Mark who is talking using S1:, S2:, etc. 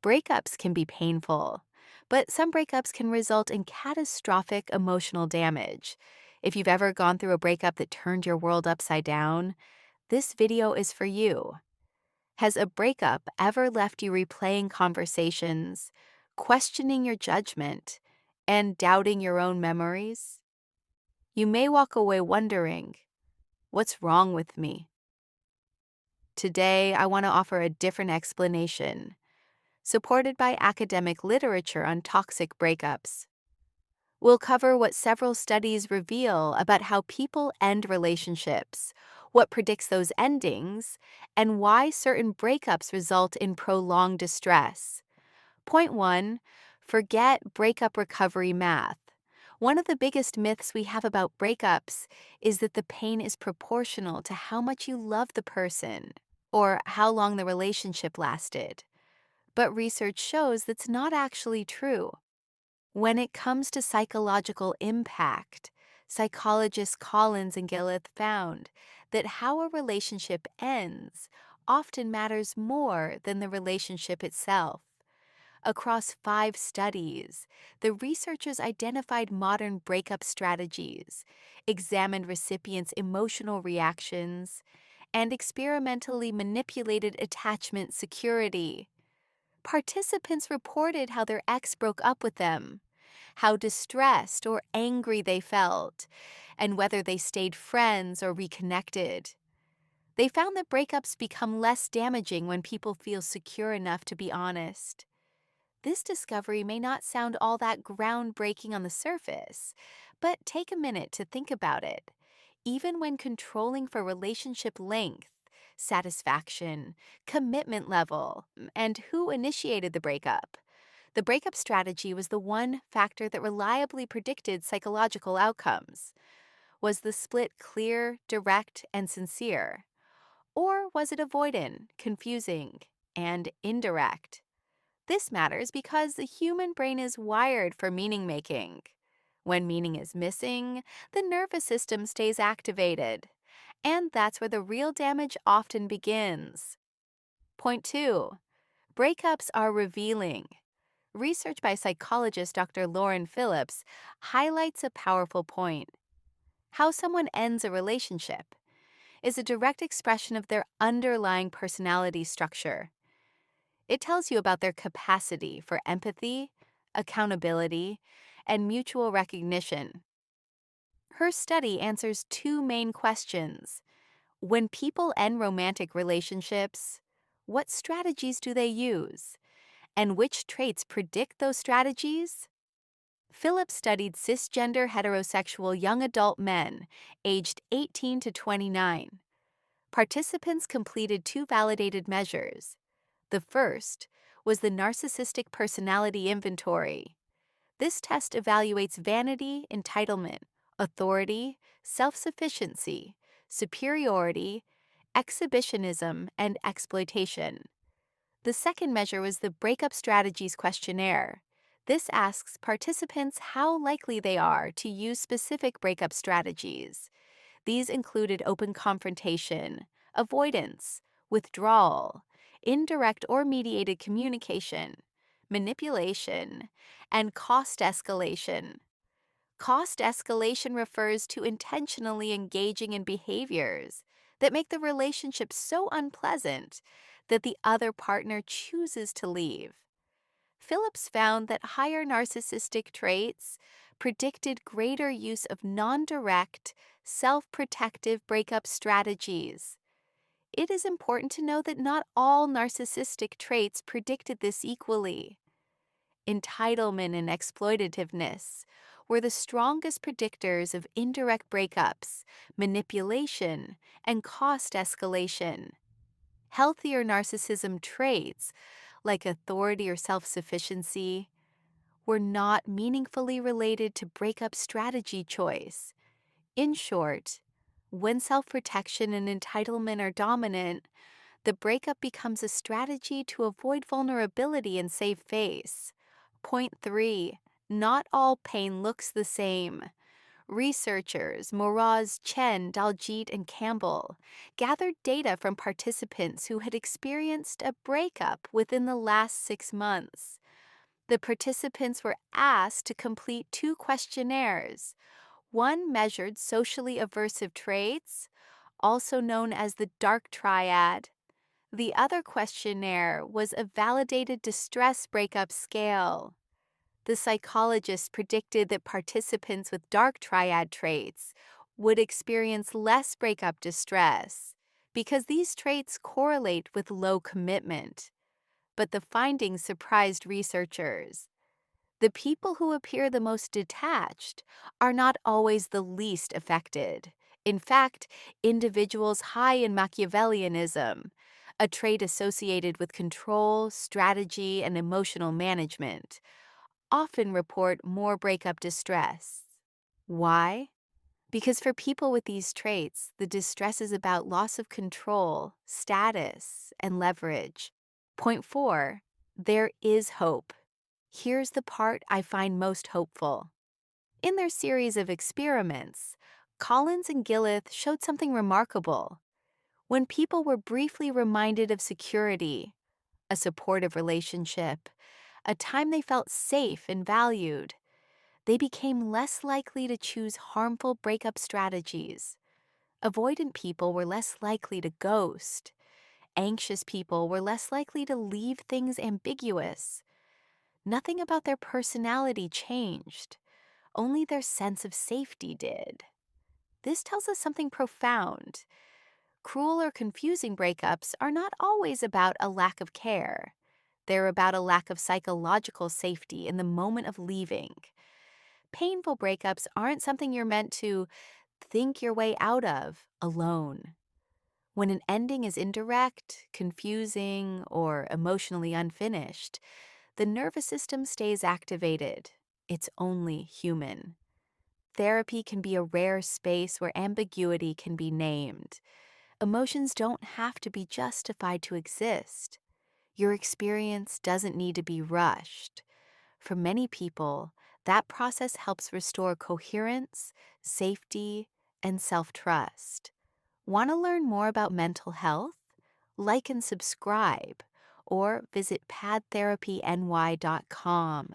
S1: Breakups can be painful, but some breakups can result in catastrophic emotional damage. If you've ever gone through a breakup that turned your world upside down, this video is for you. Has a breakup ever left you replaying conversations, questioning your judgment, and doubting your own memories? You may walk away wondering, what's wrong with me? Today, I want to offer a different explanation, supported by academic literature on toxic breakups. We'll cover what several studies reveal about how people end relationships, what predicts those endings, and why certain breakups result in prolonged distress. Point 1. Forget breakup recovery math. One of the biggest myths we have about breakups is that the pain is proportional to how much you love the person or how long the relationship lasted. But research shows that's not actually true. When it comes to psychological impact, psychologists Collins and Gillith found that how a relationship ends often matters more than the relationship itself. Across 5 studies, the researchers identified modern breakup strategies, examined recipients' emotional reactions, and experimentally manipulated attachment security. Participants reported how their ex broke up with them, how distressed or angry they felt, and whether they stayed friends or reconnected. They found that breakups become less damaging when people feel secure enough to be honest. This discovery may not sound all that groundbreaking on the surface, but take a minute to think about it. Even when controlling for relationship length, satisfaction, commitment level, and who initiated the breakup strategy was the one factor that reliably predicted psychological outcomes. Was the split clear, direct, and sincere? Or was it avoidant, confusing, and indirect? This matters because the human brain is wired for meaning making. When meaning is missing, the nervous system stays activated. And that's where the real damage often begins. Point 2. Breakups are revealing. Research by psychologist Dr. Phillips highlights a powerful point. How someone ends a relationship is a direct expression of their underlying personality structure. It tells you about their capacity for empathy, accountability, and mutual recognition. Her study answers 2 main questions. When people end romantic relationships, what strategies do they use? And which traits predict those strategies? Phillips studied cisgender heterosexual young adult men aged 18 to 29. Participants completed 2 validated measures. The first was the Narcissistic Personality Inventory. This test evaluates vanity, entitlement, authority, self-sufficiency, superiority, exhibitionism, and exploitation. The second measure was the Breakup Strategies Questionnaire. This asks participants how likely they are to use specific breakup strategies. These included open confrontation, avoidance, withdrawal, indirect or mediated communication, manipulation, and cost escalation. Cost escalation refers to intentionally engaging in behaviors that make the relationship so unpleasant that the other partner chooses to leave. Phillips found that higher narcissistic traits predicted greater use of non-direct, self-protective breakup strategies. It is important to know that not all narcissistic traits predicted this equally. Entitlement and exploitativeness were the strongest predictors of indirect breakups, manipulation, and cost escalation. Healthier narcissism traits, like authority or self-sufficiency, were not meaningfully related to breakup strategy choice. In short, when self-protection and entitlement are dominant, the breakup becomes a strategy to avoid vulnerability and save face. Point 3. Not all pain looks the same. Researchers Moraz, Chen, Daljeet, and Campbell gathered data from participants who had experienced a breakup within the last 6 months. The participants were asked to complete 2 questionnaires. One measured socially aversive traits, also known as the dark triad. The other questionnaire was a validated distress breakup scale. The psychologists predicted that participants with dark triad traits would experience less breakup distress because these traits correlate with low commitment. But the findings surprised researchers. The people who appear the most detached are not always the least affected. In fact, individuals high in Machiavellianism, a trait associated with control, strategy, and emotional management, often report more breakup distress. Why? Because for people with these traits, the distress is about loss of control, status, and leverage. Point 4. There is hope. Here's the part I find most hopeful. In their series of experiments, Collins and Gillith showed something remarkable. When people were briefly reminded of security, a supportive relationship, a time they felt safe and valued, they became less likely to choose harmful breakup strategies. Avoidant people were less likely to ghost. Anxious people were less likely to leave things ambiguous. Nothing about their personality changed. Only their sense of safety did. This tells us something profound. Cruel or confusing breakups are not always about a lack of care. They're about a lack of psychological safety in the moment of leaving. Painful breakups aren't something you're meant to think your way out of alone. When an ending is indirect, confusing, or emotionally unfinished, the nervous system stays activated. It's only human. Therapy can be a rare space where ambiguity can be named. Emotions don't have to be justified to exist. Your experience doesn't need to be rushed. For many people, that process helps restore coherence, safety, and self-trust. Want to learn more about mental health? Like and subscribe, or visit padtherapyny.com.